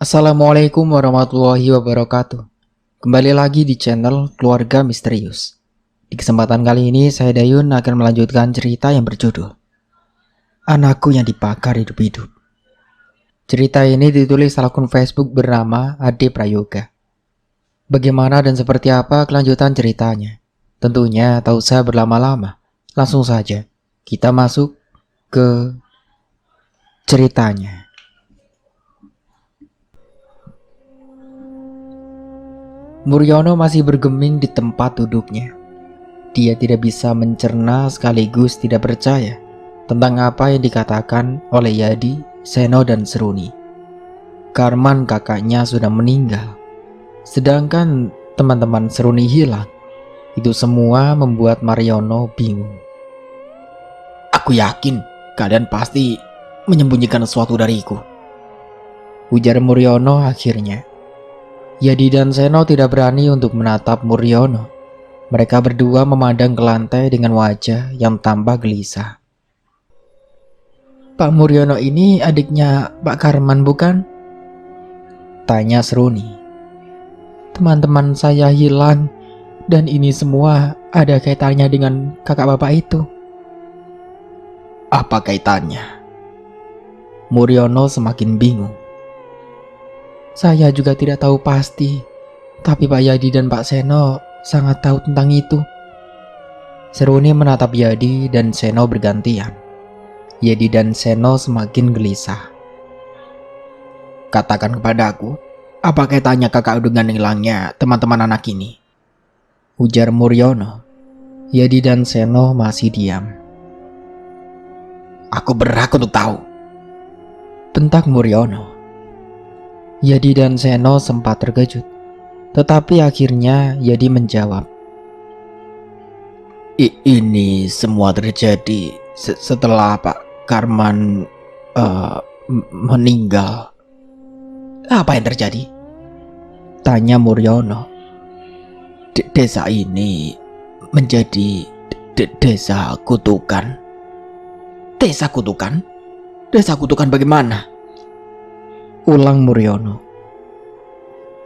Assalamualaikum warahmatullahi wabarakatuh. Kembali lagi di channel Keluarga Misterius. Di kesempatan kali ini saya Dayun akan melanjutkan cerita yang berjudul Anakku yang dibakar hidup-hidup. Cerita ini ditulis akun Facebook bernama Ade Prayoga. Bagaimana dan seperti apa kelanjutan ceritanya? Tentunya tak usah berlama-lama. Langsung saja kita masuk ke ceritanya. Muryono masih bergeming di tempat duduknya. Dia tidak bisa mencerna sekaligus tidak percaya tentang apa yang dikatakan oleh Yadi, Seno, dan Seruni. Karman kakaknya sudah meninggal, sedangkan teman-teman Seruni hilang. Itu semua membuat Muryono bingung. Aku yakin kalian pasti menyembunyikan sesuatu dariku, ujar Muryono akhirnya. Yadi dan Seno tidak berani untuk menatap Muryono. Mereka berdua memandang ke lantai dengan wajah yang tambah gelisah. Pak Muryono ini adiknya Pak Karman bukan? Tanya Seruni. Teman-teman saya hilang dan ini semua ada kaitannya dengan kakak bapak itu. Apa kaitannya? Muryono semakin bingung. Saya juga tidak tahu pasti, tapi Pak Yadi dan Pak Seno sangat tahu tentang itu. Seruni menatap Yadi dan Seno bergantian. Yadi dan Seno semakin gelisah. Katakan kepadaku, apa kaitannya kakak dengan hilangnya teman-teman anak ini? Ujar Muryono. Yadi dan Seno masih diam. Aku berhak untuk tahu, bentak Muryono. Yadi dan Seno sempat terkejut, tetapi akhirnya Yadi menjawab. Ini semua terjadi setelah Pak Karman meninggal. Apa yang terjadi? Tanya Muryono. Desa ini menjadi desa kutukan. Desa kutukan? Desa kutukan bagaimana? Ulang Muryono.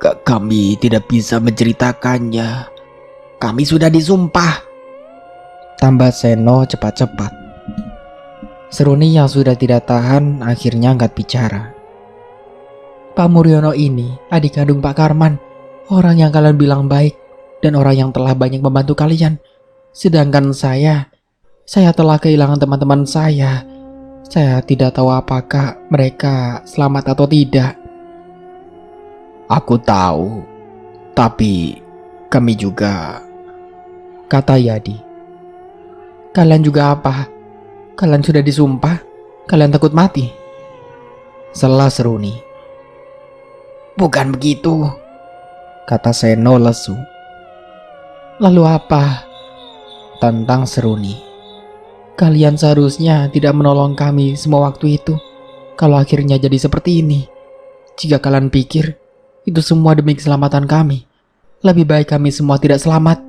Kami tidak bisa menceritakannya. Kami sudah disumpah. Tambah Seno cepat-cepat. Seruni yang sudah tidak tahan akhirnya angkat bicara. Pak Muryono ini adik kandung Pak Karman, orang yang kalian bilang baik dan orang yang telah banyak membantu kalian. Sedangkan saya telah kehilangan teman-teman saya. Saya tidak tahu apakah mereka selamat atau tidak. Aku tahu, tapi kami juga, kata Yadi. Kalian juga apa? Kalian sudah disumpah? Kalian takut mati? Sela Seruni. Bukan begitu, kata Seno lesu. Lalu apa? Tantang Seruni. Kalian seharusnya tidak menolong kami semua waktu itu. Kalau akhirnya jadi seperti ini. Jika kalian pikir itu semua demi keselamatan kami, lebih baik kami semua tidak selamat.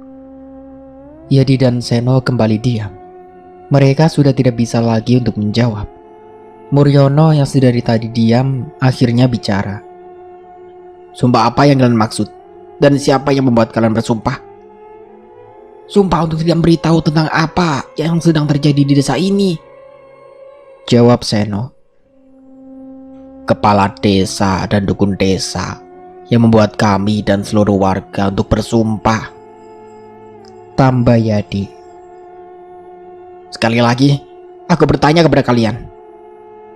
Yadi dan Seno kembali diam. Mereka sudah tidak bisa lagi untuk menjawab. Muryono yang sudah dari tadi diam akhirnya bicara. Sumpah apa yang kalian maksud? Dan siapa yang membuat kalian bersumpah? Sumpah untuk tidak memberitahu tentang apa yang sedang terjadi di desa ini, jawab Seno. Kepala desa dan dukun desa yang membuat kami dan seluruh warga untuk bersumpah, tambah Yadi. Sekali lagi, aku bertanya kepada kalian,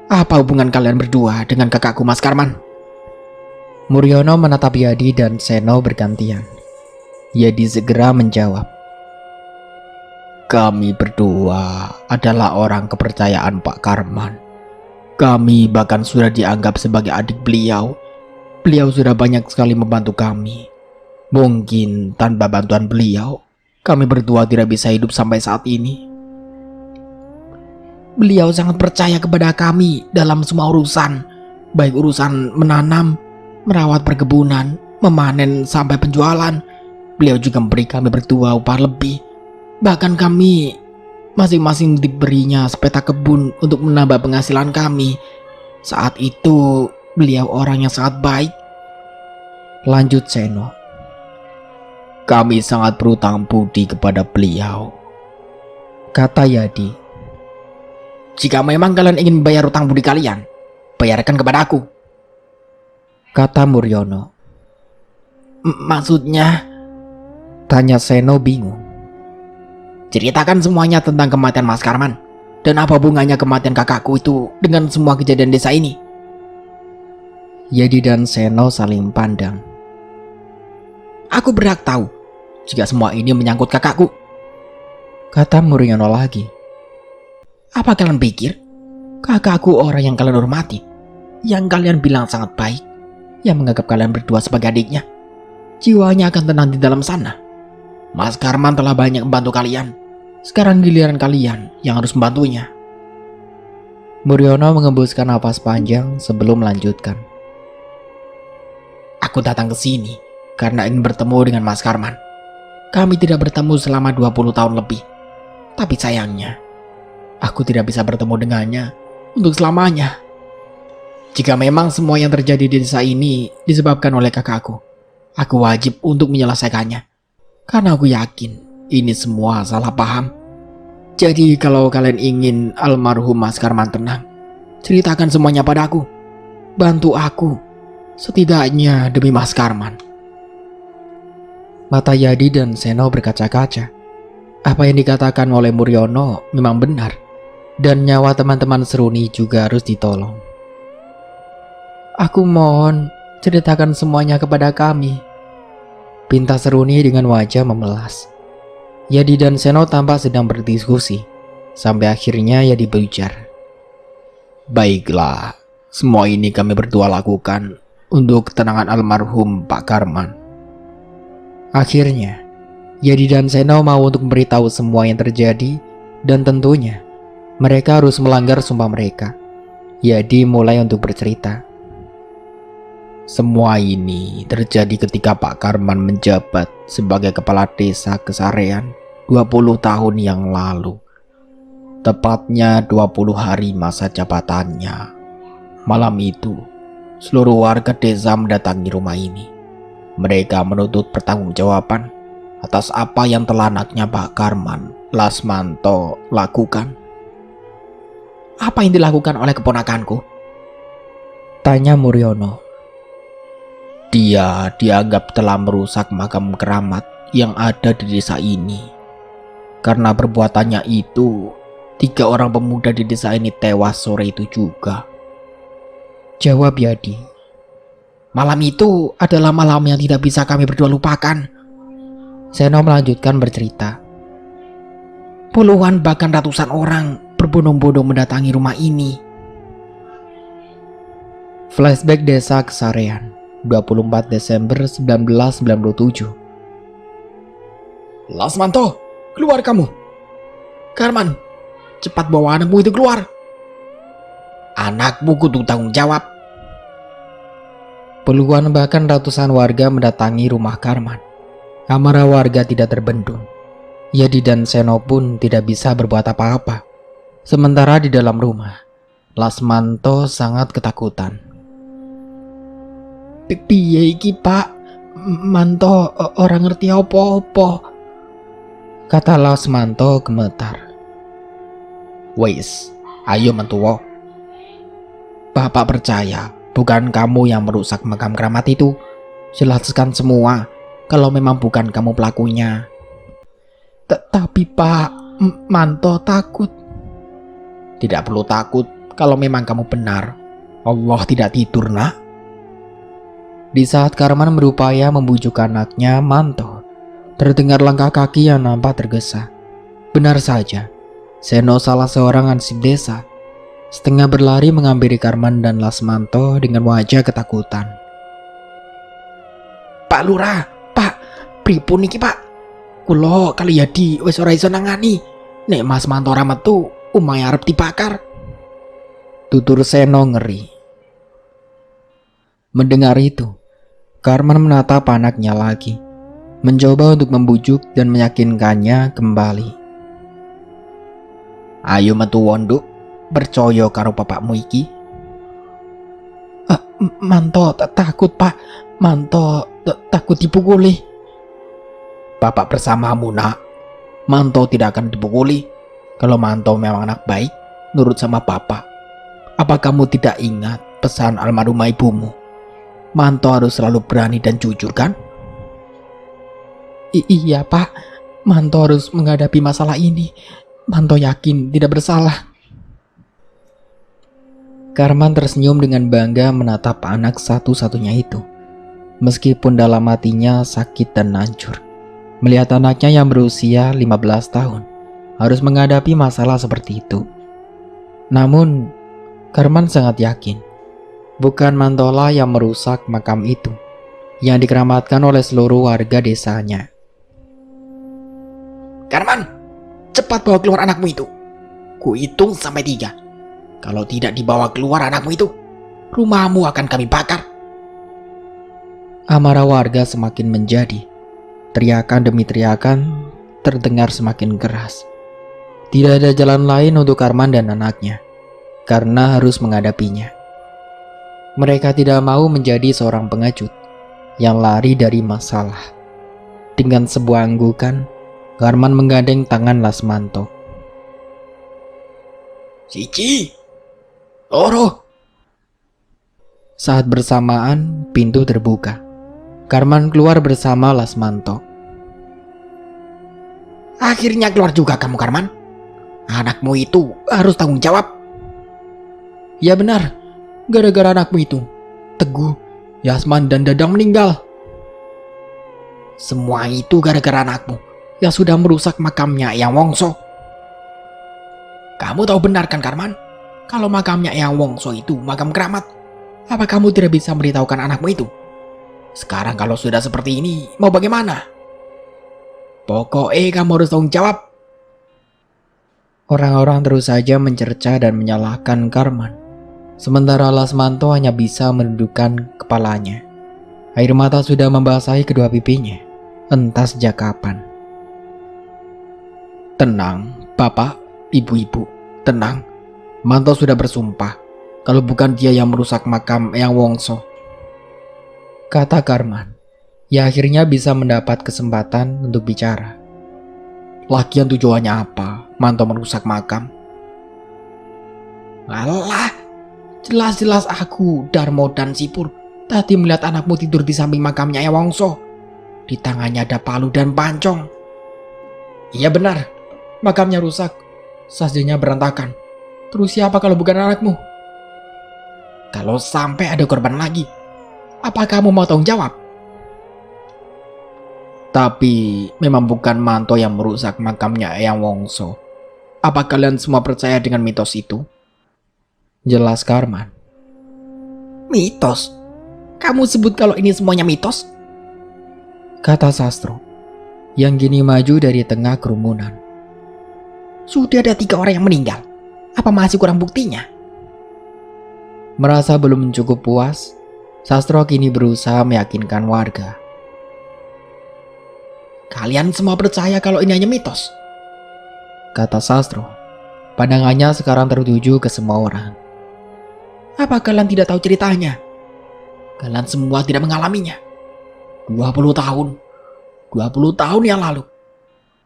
apa hubungan kalian berdua dengan kakakku Mas Karman? Muryono menatap Yadi dan Seno bergantian. Yadi segera menjawab. Kami berdua adalah orang kepercayaan Pak Karman. Kami bahkan sudah dianggap sebagai adik beliau. Beliau sudah banyak sekali membantu kami. Mungkin tanpa bantuan beliau, kami berdua tidak bisa hidup sampai saat ini. Beliau sangat percaya kepada kami dalam semua urusan, baik urusan menanam, merawat perkebunan, memanen sampai penjualan. Beliau juga memberi kami berdua upah lebih. Bahkan kami masing-masing diberinya sepetak kebun untuk menambah penghasilan kami. Saat itu Beliau orang yang sangat baik. Lanjut Seno. Kami sangat berutang budi kepada beliau, Kata Yadi. Jika memang kalian ingin membayar utang budi kalian, bayarkan kepada aku. Kata Muryono. Maksudnya? Tanya Seno bingung. Ceritakan semuanya tentang kematian Mas Karman. Dan apa hubungannya kematian kakakku itu dengan semua kejadian desa ini? Yadi dan Seno saling pandang. Aku berhak tahu jika semua ini menyangkut kakakku. Kata Muryono lagi. Apa kalian pikir kakakku orang yang kalian hormati, yang kalian bilang sangat baik, yang menganggap kalian berdua sebagai adiknya? Jiwanya akan tenang di dalam sana. Mas Karman telah banyak membantu kalian. Sekarang giliran kalian yang harus membantunya. Muryono mengembuskan napas panjang sebelum melanjutkan. Aku datang ke sini karena ingin bertemu dengan Mas Karman. Kami tidak bertemu selama 20 tahun lebih. Tapi sayangnya, aku tidak bisa bertemu dengannya untuk selamanya. Jika memang semua yang terjadi di desa ini disebabkan oleh kakakku, aku wajib untuk menyelesaikannya. Karena aku yakin ini semua salah paham. Jadi kalau kalian ingin almarhum Mas Karman tenang, ceritakan semuanya padaku. Bantu aku, setidaknya demi Mas Karman. Mata Yadi dan Seno berkaca-kaca. Apa yang dikatakan oleh Muryono memang benar, dan nyawa teman-teman Seruni juga harus ditolong. Aku mohon, ceritakan semuanya kepada kami. Pinta Seruni dengan wajah memelas. Yadi dan Seno tampak sedang berdiskusi, sampai akhirnya Yadi berujar. Baiklah, semua ini kami berdua lakukan untuk ketenangan almarhum Pak Karman. Akhirnya, Yadi dan Seno mau untuk memberitahu semua yang terjadi, dan tentunya mereka harus melanggar sumpah mereka. Yadi mulai untuk bercerita. Semua ini terjadi ketika Pak Karman menjabat sebagai kepala desa Kesarean 20 tahun yang lalu. Tepatnya 20 hari masa jabatannya. Malam itu, seluruh warga desa mendatangi rumah ini. Mereka menuntut pertanggungjawaban atas apa yang telah anaknya Pak Karman, Lasmanto, lakukan. Apa yang dilakukan oleh keponakanku? Tanya Muryono. Dia dianggap telah merusak makam keramat yang ada di desa ini. Karena perbuatannya itu, 3 orang pemuda di desa ini tewas sore itu juga. Jawab Yadi. Malam itu adalah malam yang tidak bisa kami berdua lupakan. Seno melanjutkan bercerita. Puluhan bahkan ratusan orang berbondong-bondong mendatangi rumah ini. Flashback Desa Kesarean, 24 Desember 1997. Lasmanto, keluar kamu. Karman, cepat bawa anakmu itu keluar. Anakmu kudu tanggung jawab. Puluhan bahkan ratusan warga mendatangi rumah Karman. Amarah warga tidak terbendung. Yadi dan Seno pun tidak bisa berbuat apa-apa. Sementara di dalam rumah, Lasmanto sangat ketakutan. Piye iki Pak? Manto orang ngerti apa-apa. Kata Lasmanto gemetar. Wes, ayo mentuwo. Bapak percaya bukan kamu yang merusak makam keramat itu. Jelaskan semua kalau memang bukan kamu pelakunya. Tapi Pak, Manto takut. Tidak perlu takut kalau memang kamu benar. Allah tidak tidur, nak. Di saat Karman berupaya membujuk anaknya, Manto, terdengar langkah kaki yang nampak tergesa. Benar saja, Seno salah seorang ansip desa, setengah berlari menghampiri Karman dan Lasmanto dengan wajah ketakutan. Pak Lurah, Pak, pripun iki Pak? Kulo kali Yadi wis ora iso nangani. Nek Mas Manto ra metu, omahe arep dibakar. Tutur Seno ngeri. Mendengar itu, Karman menatap anaknya lagi, mencoba untuk membujuk dan meyakinkannya kembali. Ayo metu wonduk, percaya karo bapakmu iki. Manto takut, Pak. Manto takut dipukuli. Bapak bersamamu, nak. Manto tidak akan dipukuli. Kalau Manto memang anak baik, nurut sama Bapak. Apa kamu tidak ingat pesan almarhumah ibumu? Manto harus selalu berani dan jujur, kan? Iya, Pak. Manto harus menghadapi masalah ini. Manto yakin tidak bersalah. Karman tersenyum dengan bangga menatap anak satu-satunya itu. Meskipun dalam hatinya sakit dan hancur, melihat anaknya yang berusia 15 tahun harus menghadapi masalah seperti itu. Namun, Karman sangat yakin bukan Mantola yang merusak makam itu yang dikeramatkan oleh seluruh warga desanya. Karman, cepat bawa keluar anakmu itu. Ku hitung sampai 3. Kalau tidak dibawa keluar anakmu itu, rumahmu akan kami bakar. Amarah warga semakin menjadi. Teriakan demi teriakan terdengar semakin keras. Tidak ada jalan lain untuk Karman dan anaknya, karena harus menghadapinya. Mereka tidak mau menjadi seorang pengecut yang lari dari masalah. Dengan sebuah anggukan, Karman menggandeng tangan Lasmanto. Cici, Loro. Saat bersamaan, pintu terbuka. Karman keluar bersama Lasmanto. Akhirnya keluar juga kamu, Karman. Anakmu itu harus tanggung jawab. Ya benar, gara-gara anakmu itu, Teguh, Yasman dan Dadang meninggal. Semua itu gara-gara anakmu yang sudah merusak makamnya Eyang Wongso. Kamu tahu benar kan, Karman? Kalau makamnya Eyang Wongso itu makam keramat. Apa kamu tidak bisa memberitahukan anakmu itu? Sekarang kalau sudah seperti ini, mau bagaimana? Pokoknya kamu harus tanggung jawab. Orang-orang terus saja mencerca dan menyalahkan Karman. Sementara Lasmanto hanya bisa menundukkan kepalanya. Air mata sudah membasahi kedua pipinya. Entah sejak kapan. Tenang, Bapak, Ibu-ibu, tenang. Manto sudah bersumpah kalau bukan dia yang merusak makam Eyang Wongso, kata Karman. Ya akhirnya bisa mendapat kesempatan untuk bicara. Lagian tujuannya apa Manto merusak makam? Alah, jelas-jelas aku, Darmo dan Sipur tadi melihat anakmu tidur di samping makamnya Eyang Wongso. Di tangannya ada palu dan pancong. Iya benar, makamnya rusak, sajanya berantakan. Terus siapa kalau bukan anakmu? Kalau sampai ada korban lagi, apa kamu mau tanggung jawab? Tapi memang bukan Manto yang merusak makamnya Eyang Wongso. Apa kalian semua percaya dengan mitos itu? Jelas Karman. Mitos? Kamu sebut kalau ini semuanya mitos? Kata Sastro, yang kini maju dari tengah kerumunan. Sudah ada 3 orang yang meninggal. Apa masih kurang buktinya? Merasa belum cukup puas, Sastro kini berusaha meyakinkan warga. Kalian semua percaya kalau ini hanya mitos? Kata Sastro. Pandangannya sekarang tertuju ke semua orang. Apa kalian tidak tahu ceritanya? Kalian semua tidak mengalaminya. 20 tahun yang lalu,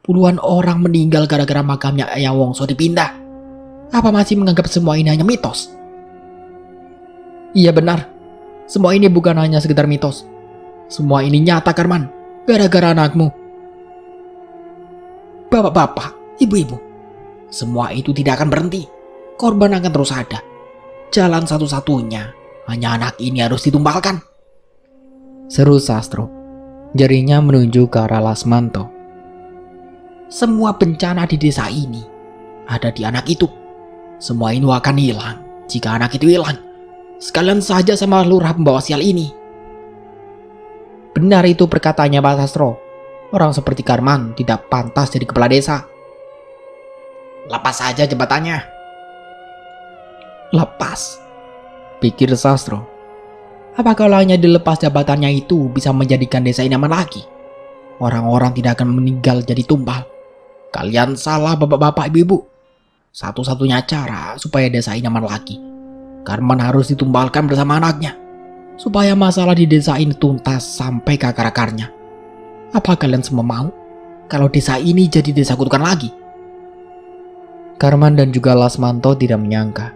puluhan orang meninggal gara-gara makamnya Eyang Wongso dipindah. Apa masih menganggap semua ini hanya mitos? Iya benar, semua ini bukan hanya sekedar mitos. Semua ini nyata, Karman, gara-gara anakmu. Bapak-bapak, ibu-ibu, semua itu tidak akan berhenti. Korban akan terus ada. Jalan satu-satunya, hanya anak ini harus ditumbalkan. Seru Sastro. Jarinya menunjuk ke arah Lasmanto. Semua bencana di desa ini ada di anak itu. Semua ini akan hilang jika anak itu hilang. Sekalian saja sama lurah pembawa sial ini. Benar itu perkataannya Pak Sastro. Orang seperti Karman tidak pantas jadi kepala desa. Lepas saja jabatannya. Lepas, pikir Sastro. Apa kalau hanya dilepas jabatannya itu bisa menjadikan desa ini aman lagi? Orang-orang tidak akan meninggal jadi tumbal. Kalian salah bapak-bapak ibu-ibu. Satu-satunya cara supaya desa ini aman lagi, Karman harus ditumbalkan bersama anaknya. supaya masalah di desa ini tuntas sampai ke akar-akarnya. Apa kalian semua mau kalau desa ini jadi desa kutukan lagi? Karman dan juga Lasmanto tidak menyangka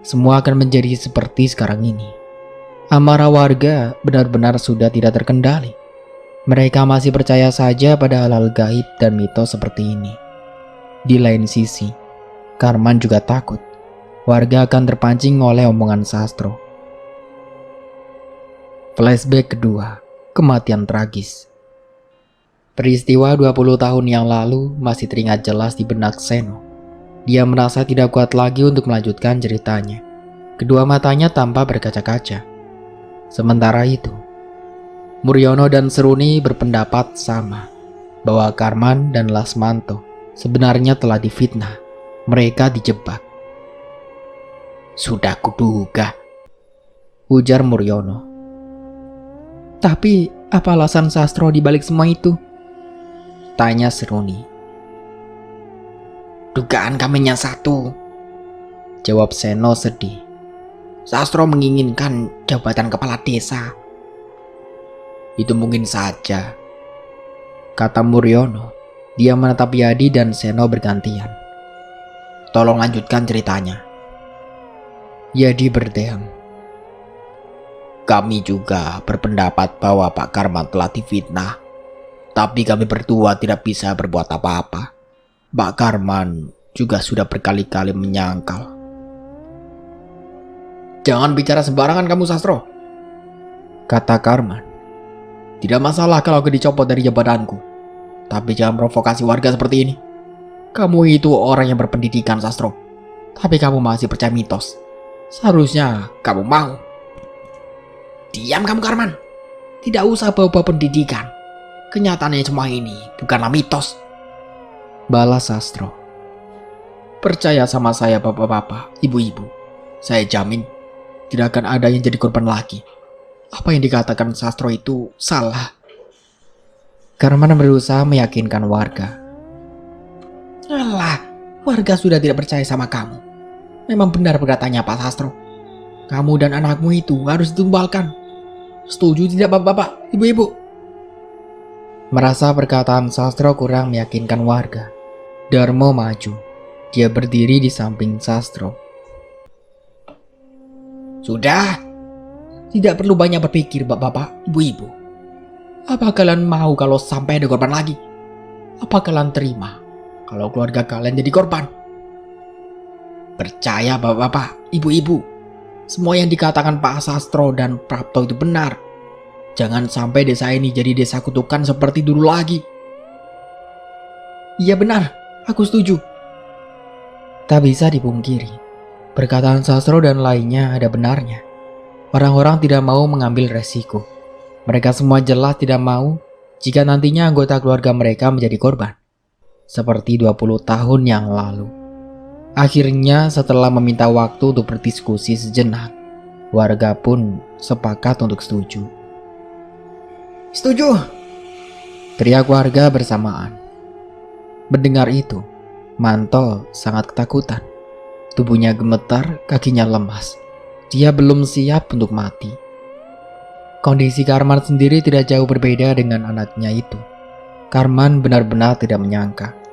semua akan menjadi seperti sekarang ini. Amarah warga benar-benar sudah tidak terkendali. Mereka masih percaya saja pada hal-hal gaib dan mitos seperti ini. Di lain sisi, Karman juga takut warga akan terpancing oleh omongan Sastro. Flashback kedua, kematian tragis. Peristiwa 20 tahun yang lalu masih teringat jelas di benak Seno. Dia merasa tidak kuat lagi untuk melanjutkan ceritanya. Kedua matanya tampak berkaca-kaca. Sementara itu, Muryono dan Seruni berpendapat sama bahwa Karman dan Lasmanto sebenarnya telah difitnah. Mereka dijebak. Sudah kuduga, ujar Muryono. Tapi apa alasan Sastro dibalik semua itu? Tanya Seruni. dugaan kami yang satu, Jawab Seno sedih. Sastro menginginkan jabatan kepala desa. Itu mungkin saja, kata Muryono. Dia menatap Yadi dan Seno bergantian. Tolong lanjutkan ceritanya. Yadi berdiam. Kami juga berpendapat bahwa Pak Karman telah difitnah. Tapi kami berdua tidak bisa berbuat apa-apa. Pak Karman juga sudah berkali-kali menyangkal. Jangan bicara sembarangan kamu, Sastro, kata Karman. Tidak masalah kalau aku dicopot dari jabatanku, tapi jangan provokasi warga seperti ini. Kamu itu orang yang berpendidikan, Sastro, tapi kamu masih percaya mitos. Seharusnya kamu mau. Diam kamu Karman. Tidak usah bawa-bawa pendidikan. Kenyataannya semua ini bukanlah mitos, balas Sastro. Percaya sama saya bapak-bapak, ibu-ibu. Saya jamin tidak akan ada yang jadi korban lagi. Apa yang dikatakan Sastro itu salah. Karman berusaha meyakinkan warga. Alah, warga sudah tidak percaya sama kamu. Memang benar perkataannya Pak Sastro. Kamu dan anakmu itu harus ditumbalkan. Setuju tidak bapak-bapak, ibu-ibu? Merasa perkataan Sastro kurang meyakinkan warga, Darmo maju. Dia berdiri di samping Sastro. Sudah, tidak perlu banyak berpikir bapak-bapak, ibu-ibu. Apa kalian mau kalau sampai ada korban lagi? Apa kalian terima kalau keluarga kalian jadi korban? Percaya bapak-bapak, ibu-ibu, semua yang dikatakan Pak Sastro dan Prapto itu benar. Jangan sampai desa ini jadi desa kutukan seperti dulu lagi. Iya benar, aku setuju. Tak bisa dipungkiri, perkataan Sastro dan lainnya ada benarnya. Orang-orang tidak mau mengambil resiko. Mereka semua jelas tidak mau jika nantinya anggota keluarga mereka menjadi korban. Seperti 20 tahun yang lalu. Akhirnya setelah meminta waktu untuk berdiskusi sejenak, warga pun sepakat untuk setuju. Setuju, teriak warga bersamaan. Mendengar itu, Manto sangat ketakutan. Tubuhnya gemetar, kakinya lemas. Dia belum siap untuk mati. Kondisi Karman sendiri tidak jauh berbeda dengan anaknya itu. Karman benar-benar tidak menyangka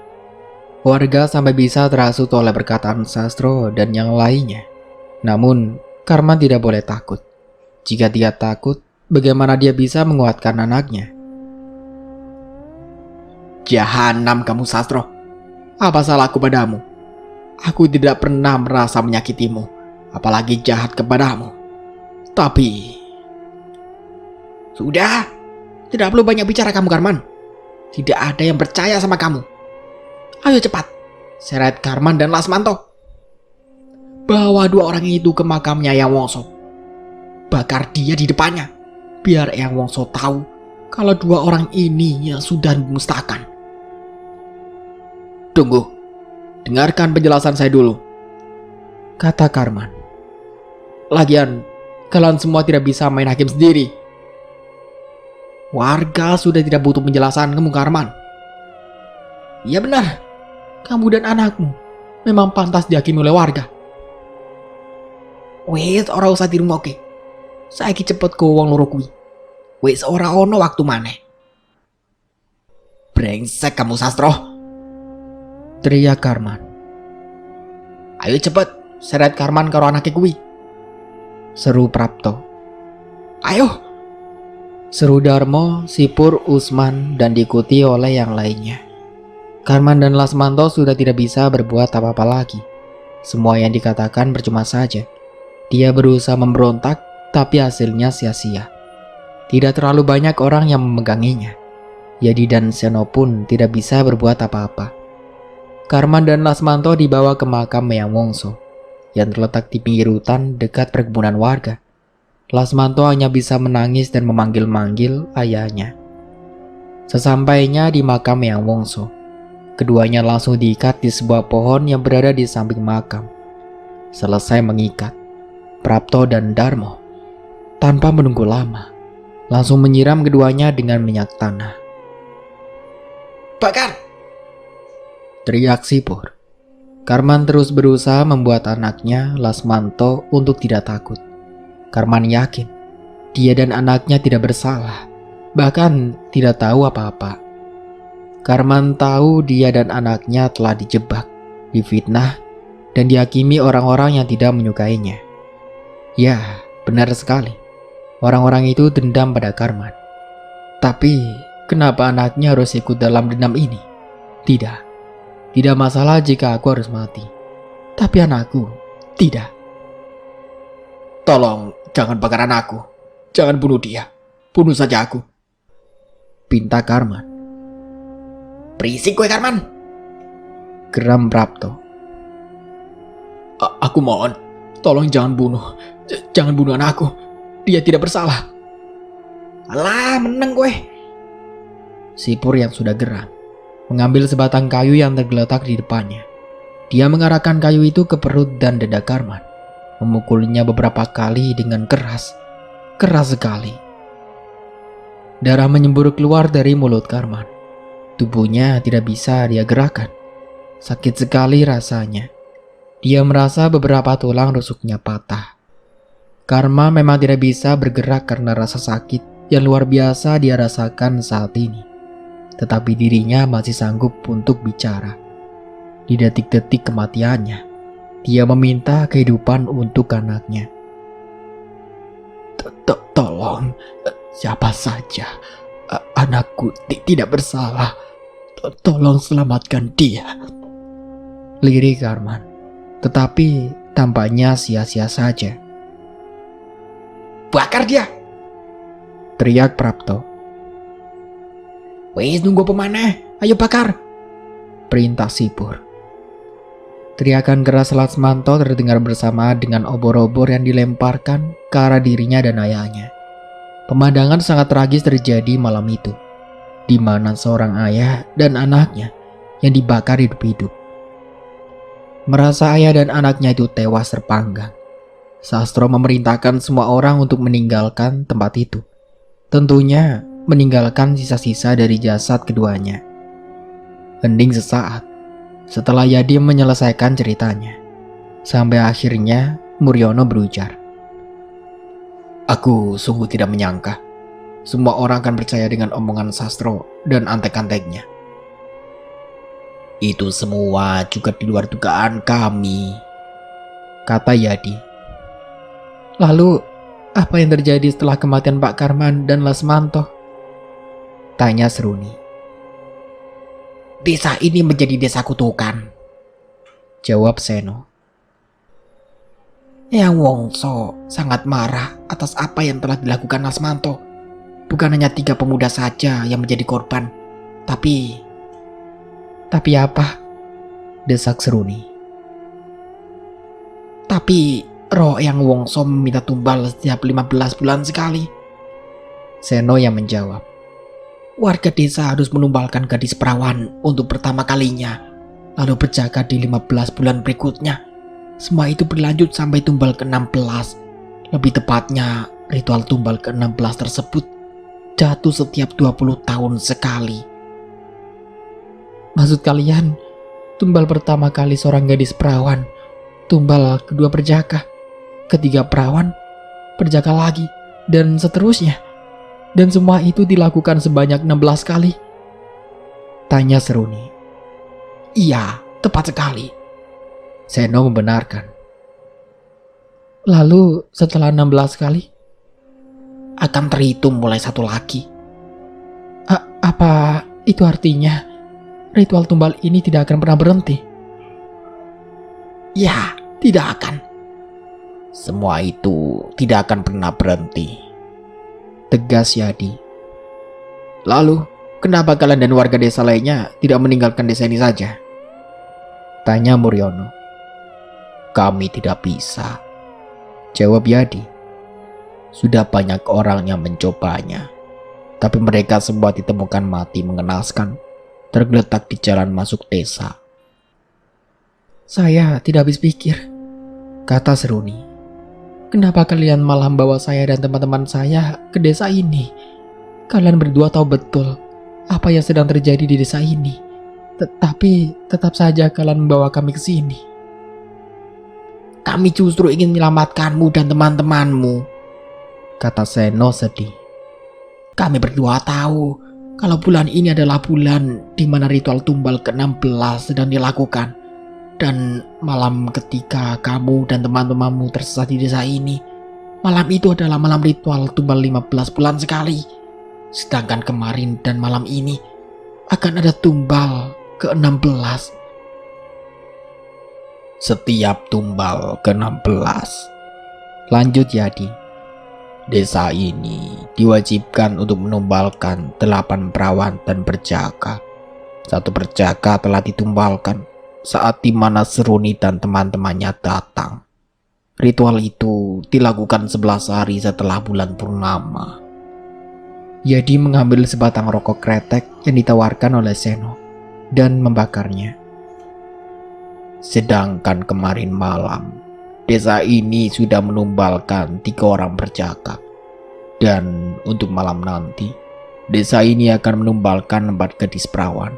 warga sampai bisa terhasut oleh perkataan Sastro dan yang lainnya. Namun, Karman tidak boleh takut. Jika dia takut, bagaimana dia bisa menguatkan anaknya? Jahanam kamu Sastro. Apa salahku padamu? Aku tidak pernah merasa menyakitimu, apalagi jahat kepadamu. Tapi... Sudah, tidak perlu banyak bicara kamu Karman. Tidak ada yang percaya sama kamu. Ayo cepat, seret Karman dan Lasmanto. Bawa dua orang itu ke makamnya Eyang Wongso. Bakar dia di depannya, biar Eyang Wongso tahu kalau dua orang ini yang sudah dimusnahkan. Tunggu, dengarkan penjelasan saya dulu, kata Karman. Lagian, kalian semua tidak bisa main hakim sendiri. Warga sudah tidak butuh penjelasan kamu Karman. Iya benar, kamu dan anakmu memang pantas dihakimi oleh warga. Wait, orang usah di rumah oke. Saiki cepet ku wong loro kuwi. Wis ora ono waktu maneh. Brengsek kamu Sastro, teriak Karman. Ayo cepet, seret Karman karo anake kuwi, seru Prapto. Ayo, seru Darmo, Sipur, Usman, dan diikuti oleh yang lainnya. Karman dan Lasmanto sudah tidak bisa berbuat apa-apa lagi. Semua yang dikatakan percuma saja. Dia berusaha memberontak, tapi hasilnya sia-sia. Tidak terlalu banyak orang yang memeganginya. Yadi dan Seno pun tidak bisa berbuat apa-apa. Karman dan Lasmanto dibawa ke makam Eyang Wongso yang terletak di pinggir hutan dekat perkebunan warga. Lasmanto hanya bisa menangis dan memanggil-manggil ayahnya. Sesampainya di makam Eyang Wongso, keduanya langsung diikat di sebuah pohon yang berada di samping makam. Selesai mengikat, Prapto dan Darmo tanpa menunggu lama langsung menyiram keduanya dengan minyak tanah. Bakar! Teriak Sipur. Karman terus berusaha membuat anaknya Lasmanto untuk tidak takut. Karman yakin dia dan anaknya tidak bersalah, bahkan tidak tahu apa-apa. Karman tahu dia dan anaknya telah dijebak, difitnah, dan dihakimi orang-orang yang tidak menyukainya. Ya, benar sekali. Orang-orang itu dendam pada Karman. Tapi, kenapa anaknya harus ikut dalam dendam ini? Tidak masalah jika aku harus mati. Tapi anakku, tidak. Tolong, jangan bakar anakku. Jangan bunuh dia. Bunuh saja aku, pinta Karman. Berisik gue Karman, geram Prapto. Aku mohon, tolong jangan bunuh. Jangan bunuh anakku. Dia tidak bersalah. Alah, meneng gue. Sipur yang sudah geram mengambil sebatang kayu yang tergeletak di depannya. Dia mengarahkan kayu itu ke perut dan dada Karman, memukulnya beberapa kali dengan keras sekali. Darah menyembur keluar dari mulut Karman. Tubuhnya tidak bisa dia gerakkan. Sakit sekali rasanya. Dia merasa beberapa tulang rusuknya patah. Karma memang tidak bisa bergerak karena rasa sakit yang luar biasa dia rasakan saat ini. Tetapi dirinya masih sanggup untuk bicara. Di detik-detik kematiannya, dia meminta kehidupan untuk anaknya. Tolong, siapa saja, anakku tidak bersalah. Tolong selamatkan dia, lirik Karman. Tetapi tampaknya sia-sia saja. Bakar dia, teriak Prapto. Wes nunggu pemanah, ayo bakar, perintah Sipur. Teriakan keras Lasmanto terdengar bersama dengan obor-obor yang dilemparkan ke arah dirinya dan ayahnya. Pemandangan sangat tragis terjadi malam itu, di mana seorang ayah dan anaknya yang dibakar hidup-hidup. Merasa ayah dan anaknya itu tewas terpanggang, Sastro memerintahkan semua orang untuk meninggalkan tempat itu. Tentunya meninggalkan sisa-sisa dari jasad keduanya. Hening sesaat setelah Yadi menyelesaikan ceritanya. Sampai akhirnya Muryono berujar. Aku sungguh tidak menyangka semua orang akan percaya dengan omongan Sastro dan antek-anteknya. Itu semua juga di luar dugaan kami, kata Yadi. Lalu, apa yang terjadi setelah kematian Pak Karman dan Lasmanto? Tanya Seruni. Desa ini menjadi desa kutukan, jawab Seno. Eyang Wongso sangat marah atas apa yang telah dilakukan Lasmanto. Bukan hanya 3 pemuda saja yang menjadi korban, tapi apa? Desak Seruni. Tapi roh Eyang Wongso meminta tumbal setiap 15 bulan sekali, Seno yang menjawab. Warga desa harus menumbalkan gadis perawan untuk pertama kalinya, lalu berjaga di 15 bulan berikutnya. Semua itu berlanjut sampai tumbal ke-16. Lebih tepatnya, ritual tumbal ke-16 tersebut jatuh setiap 20 tahun sekali. Maksud kalian, tumbal pertama kali seorang gadis perawan, tumbal kedua berjaga, ketiga perawan, berjaga lagi, dan seterusnya. Dan semua itu dilakukan sebanyak 16 kali. Tanya Seruni. Iya, tepat sekali. Seno membenarkan. Lalu setelah 16 kali, Akan terhitung mulai satu lagi. apa itu artinya ritual tumbal ini tidak akan pernah berhenti? Ya, tidak akan. Semua itu tidak akan pernah berhenti, tegas Yadi. Lalu, kenapa kalian dan warga desa lainnya tidak meninggalkan desa ini saja? Tanya Muryono. Kami tidak bisa, jawab Yadi. Sudah banyak orang yang mencobanya, tapi mereka semua ditemukan mati mengenaskan, tergeletak di jalan masuk desa. Saya tidak habis pikir, kata Seruni. Kenapa kalian malah membawa saya dan teman-teman saya ke desa ini? Kalian berdua tahu betul apa yang sedang terjadi di desa ini. Tapi tetap saja kalian membawa kami ke sini. Kami justru ingin menyelamatkanmu dan teman-temanmu, kata Seno sedih. Kami berdua tahu kalau bulan ini adalah bulan di mana ritual tumbal ke-16 sedang dilakukan. Dan malam ketika kamu dan teman-temanmu tersesat di desa ini, malam itu adalah malam ritual tumbal 15 bulan sekali. Sedangkan kemarin dan malam ini akan ada tumbal ke-16. Setiap tumbal ke-16, lanjut Yadi, desa ini diwajibkan untuk menumbalkan 8 perawan dan berjaga. 1 berjaga telah ditumbalkan saat dimana Seruni dan teman-temannya datang. Ritual itu dilakukan 11 hari setelah bulan purnama. Yadi mengambil sebatang rokok kretek yang ditawarkan oleh Seno dan membakarnya. Sedangkan kemarin malam, desa ini sudah menumbalkan 3 orang berjaga. Dan untuk malam nanti, desa ini akan menumbalkan 4 gadis perawan.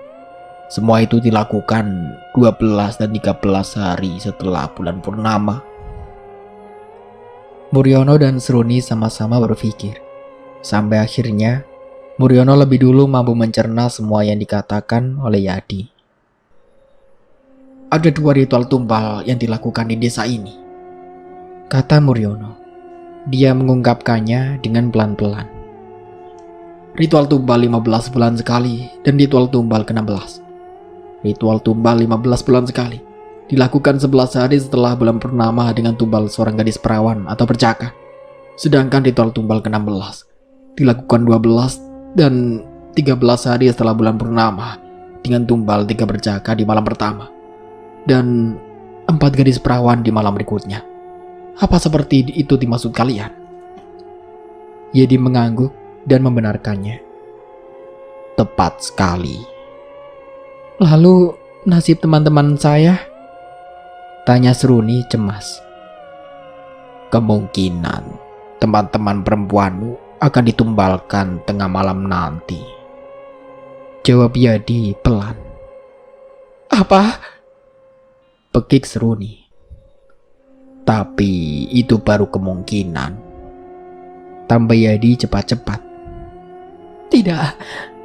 Semua itu dilakukan 12 dan 13 hari setelah bulan purnama. Muryono dan Seruni sama-sama berpikir. Sampai akhirnya, Muryono lebih dulu mampu mencerna semua yang dikatakan oleh Yadi. Ada 2 ritual tumbal yang dilakukan di desa ini, kata Muryono. Dia mengungkapkannya dengan pelan-pelan. Ritual tumbal 15 bulan sekali dan ritual tumbal ke-16. Ritual tumbal 15 bulan sekali dilakukan 11 hari setelah bulan purnama dengan tumbal seorang gadis perawan atau berjaga. Sedangkan ritual tumbal ke-16 dilakukan 12 dan 13 hari setelah bulan purnama dengan tumbal 3 berjaga di malam pertama dan 4 gadis perawan di malam berikutnya. Apa seperti itu dimaksud kalian? Yedi mengangguk dan membenarkannya. Tepat sekali. Lalu nasib teman-teman saya? Tanya Seruni cemas. Kemungkinan teman-teman perempuanmu akan ditumbalkan tengah malam nanti, jawab Yadi pelan. Apa? Pekik Seruni. Tapi itu baru kemungkinan, tambah Yadi cepat-cepat. Tidak,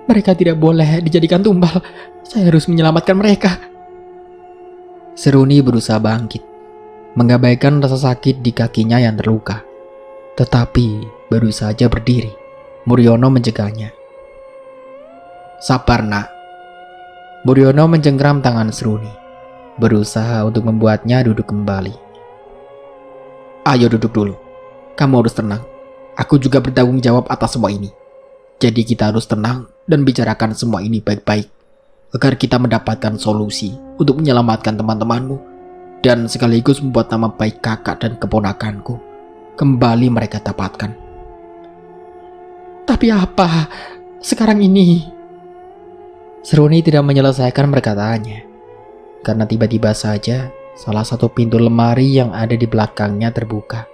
mereka tidak boleh dijadikan tumbal. Saya harus menyelamatkan mereka. Seruni berusaha bangkit, mengabaikan rasa sakit di kakinya yang terluka. Tetapi baru saja berdiri, Muryono mencegahnya. Sabar nak. Muryono mencengkram tangan Seruni, berusaha untuk membuatnya duduk kembali. Ayo duduk dulu. Kamu harus tenang. Aku juga bertanggung jawab atas semua ini. Jadi kita harus tenang dan bicarakan semua ini baik-baik, agar kita mendapatkan solusi untuk menyelamatkan teman-temanmu dan sekaligus membuat nama baik kakak dan keponakanku kembali mereka dapatkan. Tapi apa sekarang ini? Seruni tidak menyelesaikan perkataannya, karena tiba-tiba saja salah satu pintu lemari yang ada di belakangnya terbuka.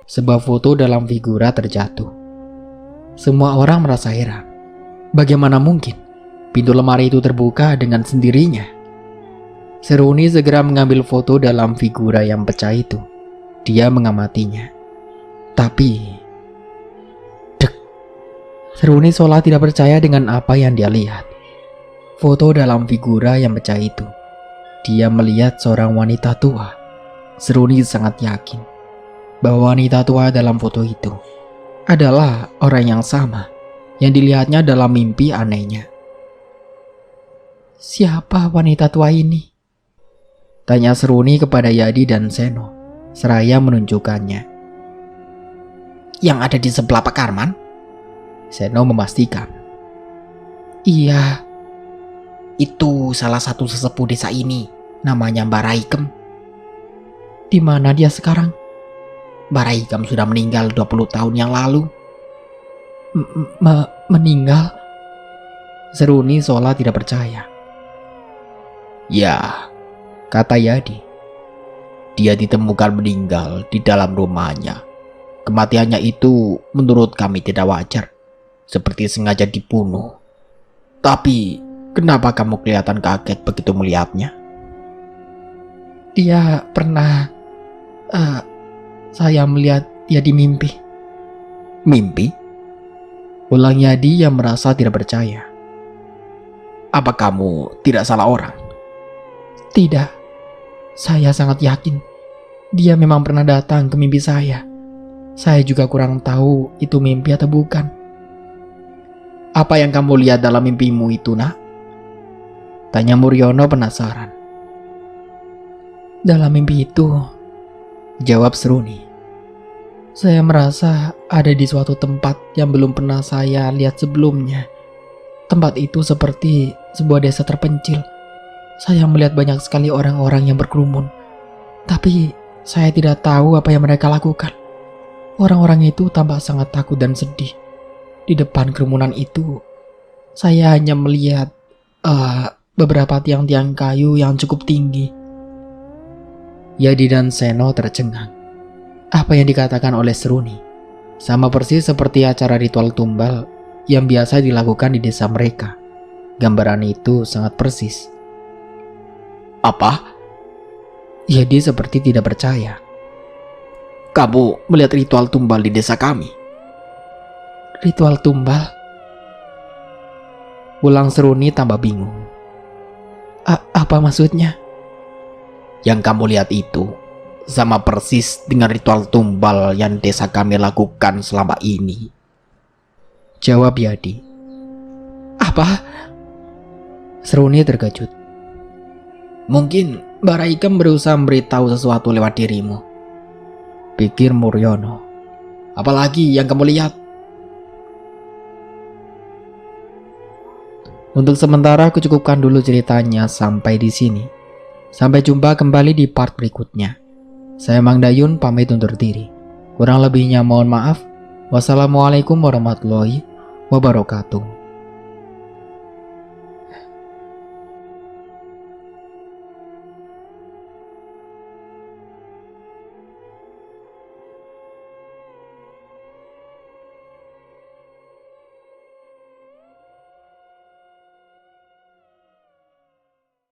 Sebuah foto dalam figura terjatuh. Semua orang merasa heran. Bagaimana mungkin pintu lemari itu terbuka dengan sendirinya? Seruni segera mengambil foto dalam figura yang pecah itu. Dia mengamatinya. Tapi Seruni seolah tidak percaya dengan apa yang dia lihat. Foto dalam figura yang pecah itu. Dia melihat seorang wanita tua. Seruni sangat yakin bahwa wanita tua dalam foto itu adalah orang yang sama yang dilihatnya dalam mimpi anehnya. Siapa wanita tua ini? Tanya Seruni kepada Yadi dan Seno, seraya menunjukkannya. Yang ada di sebelah Pak Karman? Seno memastikan. Iya. Itu salah satu sesepuh desa ini, namanya Mbak Raikem. Di mana dia sekarang? Mbak Raikem sudah meninggal 20 tahun yang lalu. Meninggal? Seruni seolah tidak percaya. Ya, kata Yadi. Dia ditemukan meninggal di dalam rumahnya. Kematiannya itu menurut kami tidak wajar. Seperti sengaja dibunuh. Tapi, kenapa kamu kelihatan kaget begitu melihatnya? Dia pernah... saya melihat dia di mimpi. Mimpi? Ulang Yadi yang merasa tidak percaya. Apa kamu tidak salah orang? Tidak. Saya sangat yakin dia memang pernah datang ke mimpi saya. Saya juga kurang tahu itu mimpi atau bukan. Apa yang kamu lihat dalam mimpimu itu, nak? Tanya Muryono penasaran. Dalam mimpi itu, jawab Seruni, saya merasa ada di suatu tempat yang belum pernah saya lihat sebelumnya. Tempat itu seperti sebuah desa terpencil. Saya melihat banyak sekali orang-orang yang berkerumun. Tapi saya tidak tahu apa yang mereka lakukan. Orang-orang itu tampak sangat takut dan sedih. Di depan kerumunan itu, saya hanya melihat beberapa tiang-tiang kayu yang cukup tinggi. Yadi dan Seno tercengang. Apa yang dikatakan oleh Seruni sama persis seperti acara ritual tumbal yang biasa dilakukan di desa mereka. Gambaran itu sangat persis. Apa? Yadi seperti tidak percaya. Kamu melihat ritual tumbal di desa kami? Ritual tumbal? Ulang Seruni tambah bingung. Apa maksudnya? Yang kamu lihat itu sama persis dengan ritual tumbal yang desa kami lakukan selama ini. Jawab Yadi. Apa? Seruni terkejut. Mungkin Mbak Raikem berusaha memberitahu sesuatu lewat dirimu, pikir Muryono. Apalagi yang kamu lihat? Untuk sementara aku cukupkan dulu ceritanya sampai di sini. Sampai jumpa kembali di part berikutnya. Saya Mang Dayun pamit undur diri. Kurang lebihnya mohon maaf. Wassalamualaikum warahmatullahi wabarakatuh.